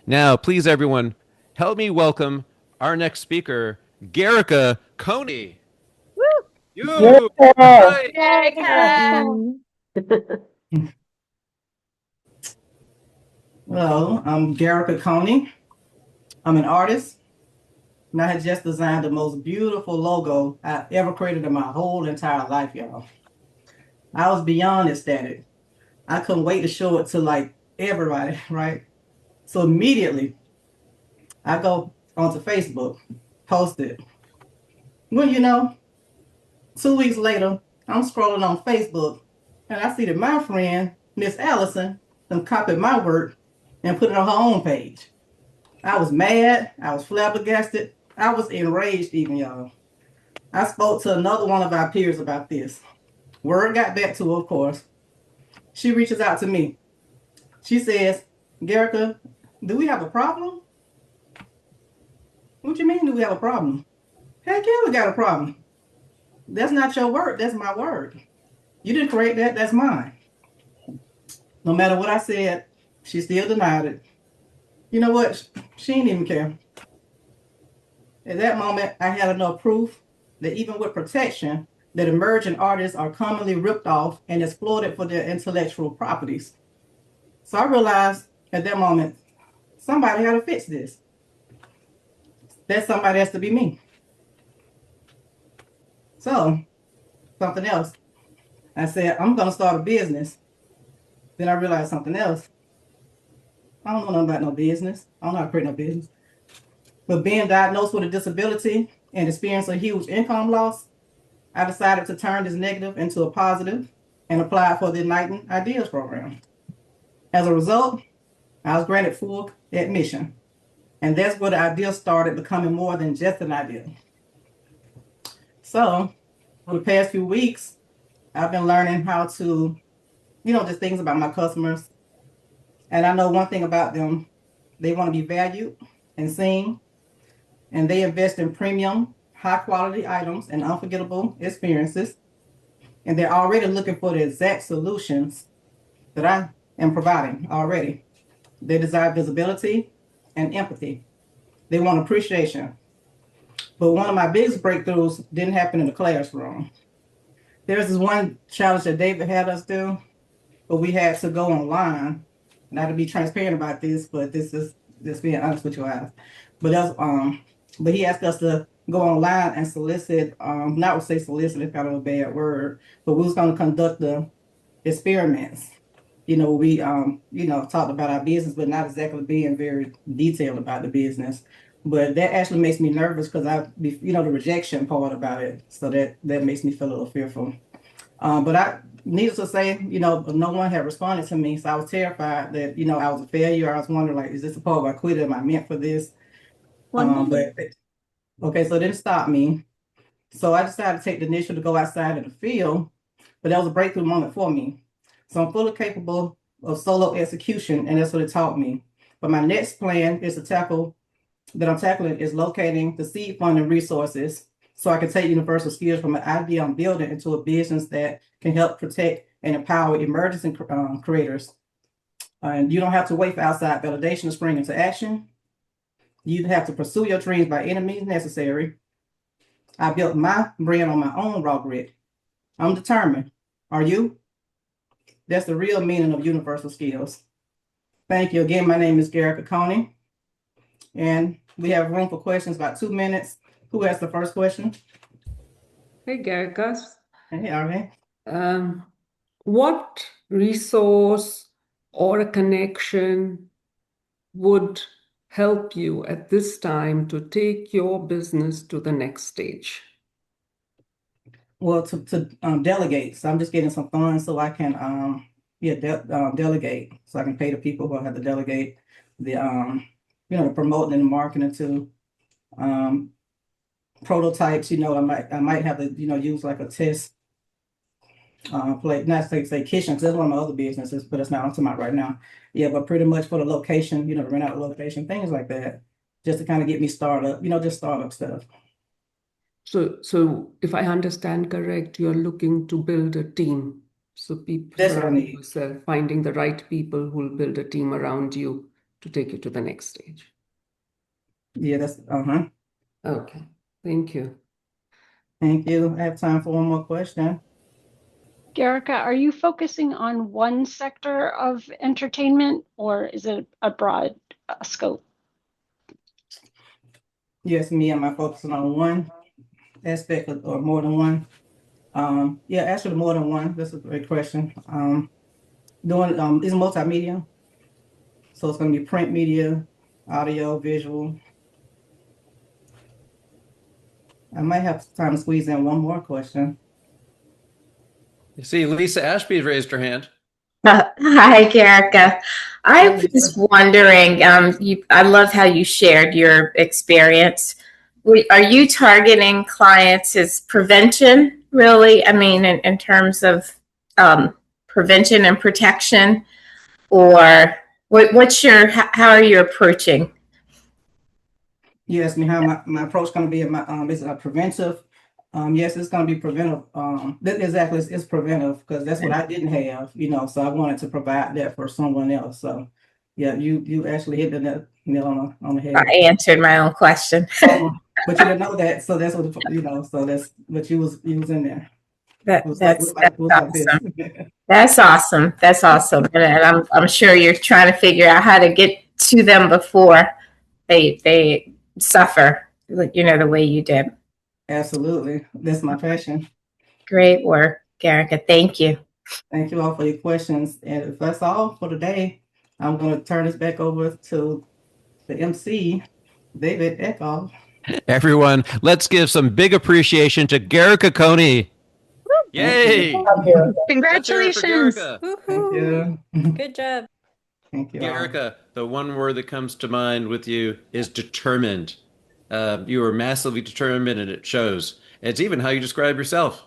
Now, please, everyone, help me welcome our next speaker, Garica Coney. Woo! You, Yeah. right? Garica! Well, I'm Garica Coney. I'm an artist, and I had just designed the most beautiful logo I ever created in my whole entire life, y'all. I was beyond ecstatic. I couldn't wait to show it to like everybody, right? So immediately I go onto Facebook, post it. Well, 2 weeks later, I'm scrolling on Facebook and I see that my friend, Miss Allison, copied my work and put it on her own page. I was mad. I was flabbergasted. I was enraged, even, y'all. I spoke to another one of our peers about this. Word got back to her, of course. She reaches out to me. She says, Garica, do we have a problem? What you mean, do we have a problem? Heck yeah, we got a problem. That's not your word. That's my word. You didn't create that. That's mine. No matter what I said, she still denied it. You know what? She didn't even care. At that moment, I had enough proof that even with protection, that emerging artists are commonly ripped off and exploited for their intellectual properties. So I realized at that moment, somebody had to fix this. That somebody has to be me. So, something else. I said, I'm going to start a business. Then I realized something else. I don't know nothing about no business. I don't know how to create no business. But being diagnosed with a disability and experiencing a huge income loss, I decided to turn this negative into a positive and apply for the Igniting Ideas program. As a result, I was granted full admission. And that's where the idea started becoming more than just an idea. So, for the past few weeks, I've been learning how to, just things about my customers. And I know one thing about them, they want to be valued and seen, and they invest in premium, high quality items and unforgettable experiences. And they're already looking for the exact solutions that I am providing already. They desire visibility and empathy. They want appreciation. But one of my biggest breakthroughs didn't happen in the classroom. There's this one challenge that David had us do, but we had to go online. Not to be transparent about this, but this is just being honest with you guys. But that's but he asked us to go online and solicit, not to say solicit, it's kind of a bad word, but we was going to conduct the experiments. We talked about our business, but not exactly being very detailed about the business. But that actually makes me nervous because the rejection part about it. So that makes me feel a little fearful. But needless to say, no one had responded to me. So I was terrified that, I was a failure. I was wondering, like, is this a part of I quit? Am I meant for this? But okay, so it didn't stop me. So I decided to take the initiative to go outside in the field, but that was a breakthrough moment for me. So I'm fully capable of solo execution, and that's what it taught me. But my next plan is I'm tackling is locating the seed funding resources so I can take universal skills from an idea I'm building into a business that can help protect and empower emerging creators. And you don't have to wait for outside validation to spring into action. You have to pursue your dreams by any means necessary. I built my brand on my own raw grit. I'm determined. Are you? That's the real meaning of universal skills. Thank you again. My name is Garica Coney, and we have room for questions, about 2 minutes. Who has the first question? Hey, Garica. Hey, RA. What resource or a connection would help you at this time to take your business to the next stage? Well, to delegate. So I'm just getting some funds so I can delegate. So I can pay the people who have to delegate the promoting and the marketing to prototypes. I might have to use like a test plate, not say kitchen, because that's one of my other businesses, but it's not on my right now. Yeah, but pretty much for the location, to rent out a location, things like that, just to kind of get me started, just startup stuff. So if I understand correct, you're looking to build a team. So people That's what I surround need. yourself, finding the right people who will build a team around you to take you to the next stage. Yeah, that's Okay, thank you. Thank you. I have time for one more question. Garica, are you focusing on one sector of entertainment, or is it a broad scope? Yes, me, am I focusing on one aspect or more than one? Yeah, actually more than one. That's a great question. Doing it's multimedia, so it's going to be print media, audio, visual. I might have time to squeeze in one more question. You see, Lisa Ashby raised her hand. Hi, Garica. I Hi, was Lisa. wondering, I love how you shared your experience. Are you targeting clients as prevention, really? I mean, in terms of prevention and protection, or how are you approaching? You asked me how my approach going to be. Is it preventive? Yes, it's going to be preventive. Exactly, it's preventive because that's what I didn't have, so I wanted to provide that for someone else. So, yeah, you actually hit the nail on the head. I answered my own question. But you didn't know that, so that's what so that's what you was in there. That's awesome. That's awesome. That's awesome. And I'm sure you're trying to figure out how to get to them before they suffer, the way you did. Absolutely, that's my passion. Great work, Garica. Thank you. Thank you all for your questions. And if that's all for today, I'm going to turn this back over to the MC, David Eckhoff. Everyone, let's give some big appreciation to Garica Coney. Yay! Congratulations. Thank you. Good job. Thank you. Garica, the one word that comes to mind with you is determined. You are massively determined, and it shows. It's even how you describe yourself.